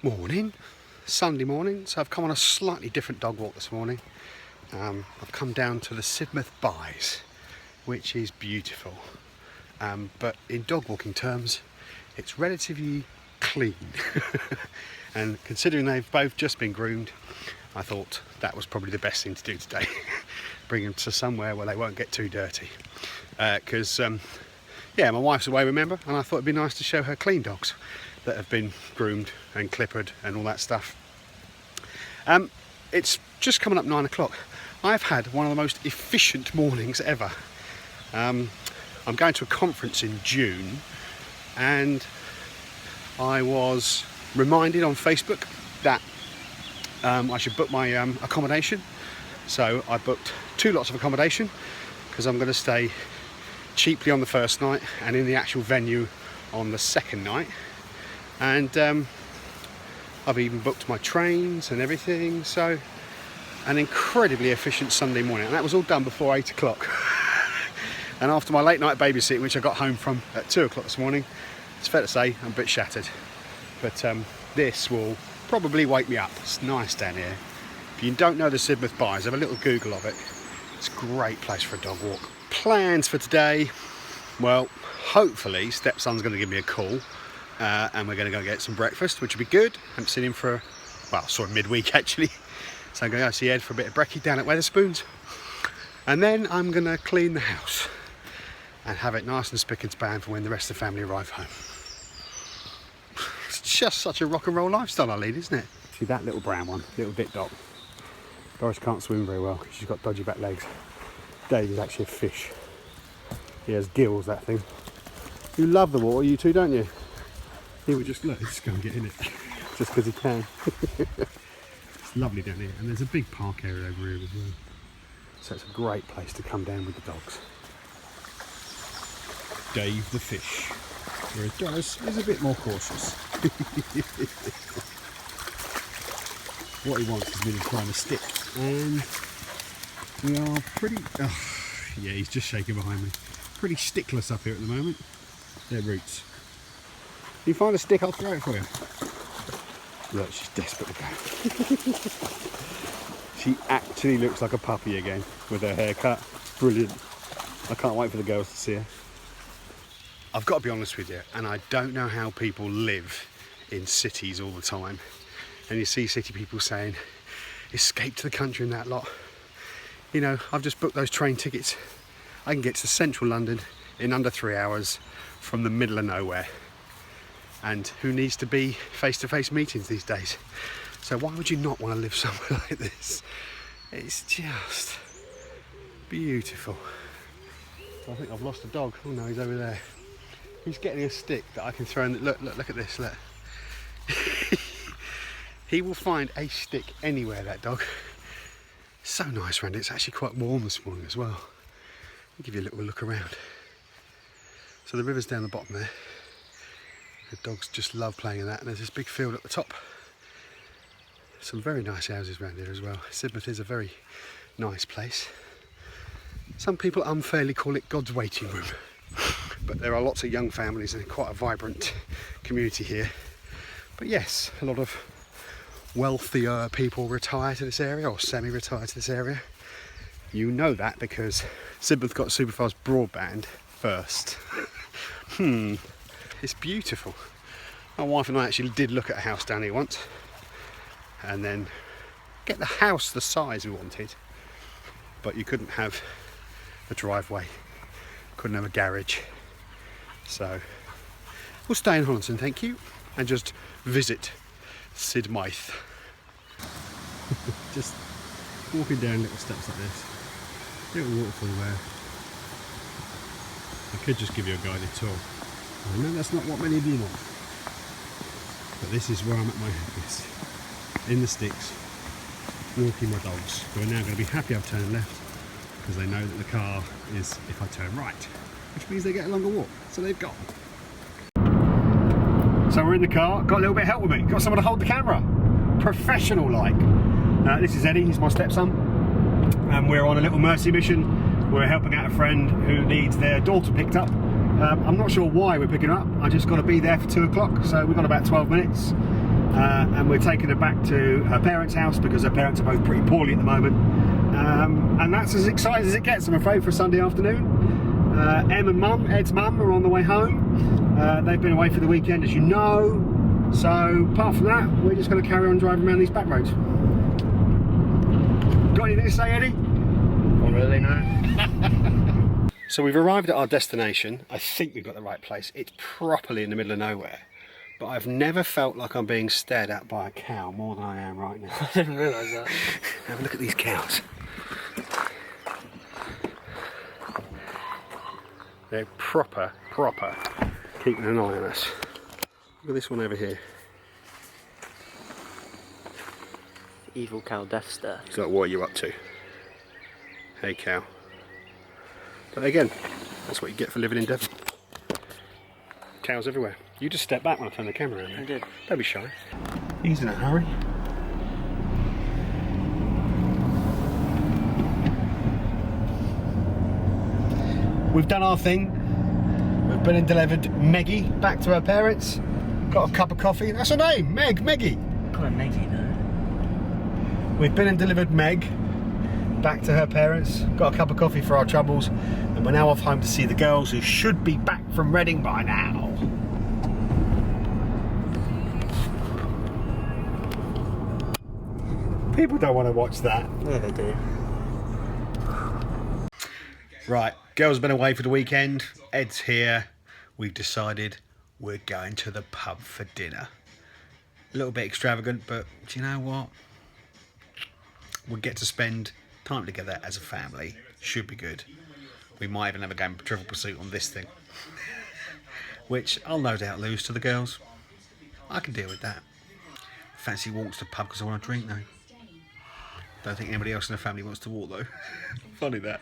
Morning, Sunday morning, so I've come on a slightly different dog walk this morning. I've come down to the Sidmouth Byes, which is beautiful, but in dog walking terms it's relatively clean. And considering they've both just been groomed, I thought that was probably the best thing to do today. Bring them to somewhere where they won't get too dirty, because my wife's away, remember, and I thought it'd be nice to show her clean dogs that have been groomed and clippered and all that stuff. It's just coming up 9 o'clock. I've had one of the most efficient mornings ever. I'm going to a conference in June, and I was reminded on Facebook that I should book my accommodation. So I booked 2 lots of accommodation because I'm going to stay cheaply on the first night and in the actual venue on the second night. And I've even booked my trains and everything, so an incredibly efficient Sunday morning, and that was all done before 8 o'clock. And after my late night babysitting, which I got home from at 2 o'clock this morning, it's fair to say I'm a bit shattered, but this will probably wake me up. It's nice down here. If you don't know the Sidmouth Byes, have a little Google of it. It's a great place for a dog walk. Plans for today, well, hopefully stepson's going to give me a call. And we're going to go get some breakfast, which will be good. I haven't seen him for, sort of midweek actually. So I'm going to go see Ed for a bit of brekkie down at Wetherspoons. And then I'm going to clean the house and have it nice and spick and span for when the rest of the family arrive home. It's just such a rock and roll lifestyle I lead, isn't it? See that little brown one, little dit dot. Doris can't swim very well because she's got dodgy back legs. Dave is actually a fish. He has gills, that thing. You love the water, you two, don't you? He would just go and get in it, just because he can. It's lovely down here, and there's a big park area over here as well. So it's a great place to come down with the dogs. Dave the fish, whereas Doris is a bit more cautious. What he wants is me to climb a stick, and we are pretty... yeah, he's just shaking behind me. Pretty stickless up here at the moment. They're roots. If you find a stick, I'll throw it for you. Look, she's desperate to go. She actually looks like a puppy again with her haircut. Brilliant. I can't wait for the girls to see her. I've got to be honest with you, and I don't know how people live in cities all the time. And you see city people saying, escape to the country and that lot. You know, I've just booked those train tickets. I can get to central London in under 3 hours from the middle of nowhere. And who needs to be face-to-face meetings these days? So why would you not want to live somewhere like this? It's just beautiful. I think I've lost a dog. Oh no, he's over there. He's getting a stick that I can throw in. Look at this, look. He will find a stick anywhere, that dog. So nice around it. It's actually quite warm this morning as well. I'll give you a little look around. So the river's down the bottom there. The dogs just love playing in that, and there's this big field at the top. Some very nice houses around here as well. Sidmouth is a very nice place. Some people unfairly call it God's waiting room, but there are lots of young families and quite a vibrant community here. But yes, a lot of wealthier people retire to this area, or semi-retire to this area. You know that because Sidmouth got superfast broadband first. It's beautiful. My wife and I actually did look at a house down here once, and then get the house the size we wanted, but you couldn't have a driveway, couldn't have a garage. So we'll stay in Hollandston, thank you, and just visit Sidmouth. Just walking down little steps like this, little waterfall there. I could just give you a guided tour. I know that's not what many of you want, but this is where I'm at my happiest. In the sticks, walking my dogs, who are now going to be happy I've turned left, because they know that the car is if I turn right, which means they get a longer walk, so they've got. So we're in the car, got a little bit of help with me, got someone to hold the camera, professional like. This is Eddie, he's my stepson, and we're on a little mercy mission. We're helping out a friend who needs their daughter picked up. I'm not sure why we're picking her up. I just got to be there for 2 o'clock, so we've got about 12 minutes. and we're taking her back to her parents' house because her parents are both pretty poorly at the moment. And that's as exciting as it gets, I'm afraid, for a Sunday afternoon. Em and Mum, Ed's mum, are on the way home. They've been away for the weekend, as you know. So apart from that, we're just going to carry on driving around these back roads. Got anything to say, Eddie? Not really, no. So we've arrived at our destination. I think we've got the right place. It's properly in the middle of nowhere. But I've never felt like I'm being stared at by a cow more than I am right now. I didn't realise that. Have a look at these cows. They're proper keeping an eye on us. Look at this one over here. Evil cow death stare. It's like, what are you up to? Hey cow. But again, that's what you get for living in Devon. Cows everywhere. You just step back when I turn the camera around. I did. Don't be shy. He's in a hurry. We've done our thing. We've been and delivered Meggie back to her parents. Got a cup of coffee. That's her name, Meggie. Call her Meggie though. We've been and delivered Meg back to her parents. Got a cup of coffee for our troubles. And we're now off home to see the girls, who should be back from Reading by now. People don't want to watch that. Yeah, they do. Right, girls have been away for the weekend. Ed's here. We've decided we're going to the pub for dinner. A little bit extravagant, but do you know what? We'll get to spend time together as a family. Should be good. We might even have a game of Trivial Pursuit on this thing, which I'll no doubt lose to the girls. I can deal with that. Fancy walks to the pub because I want to drink though. Don't think anybody else in the family wants to walk though. Funny that.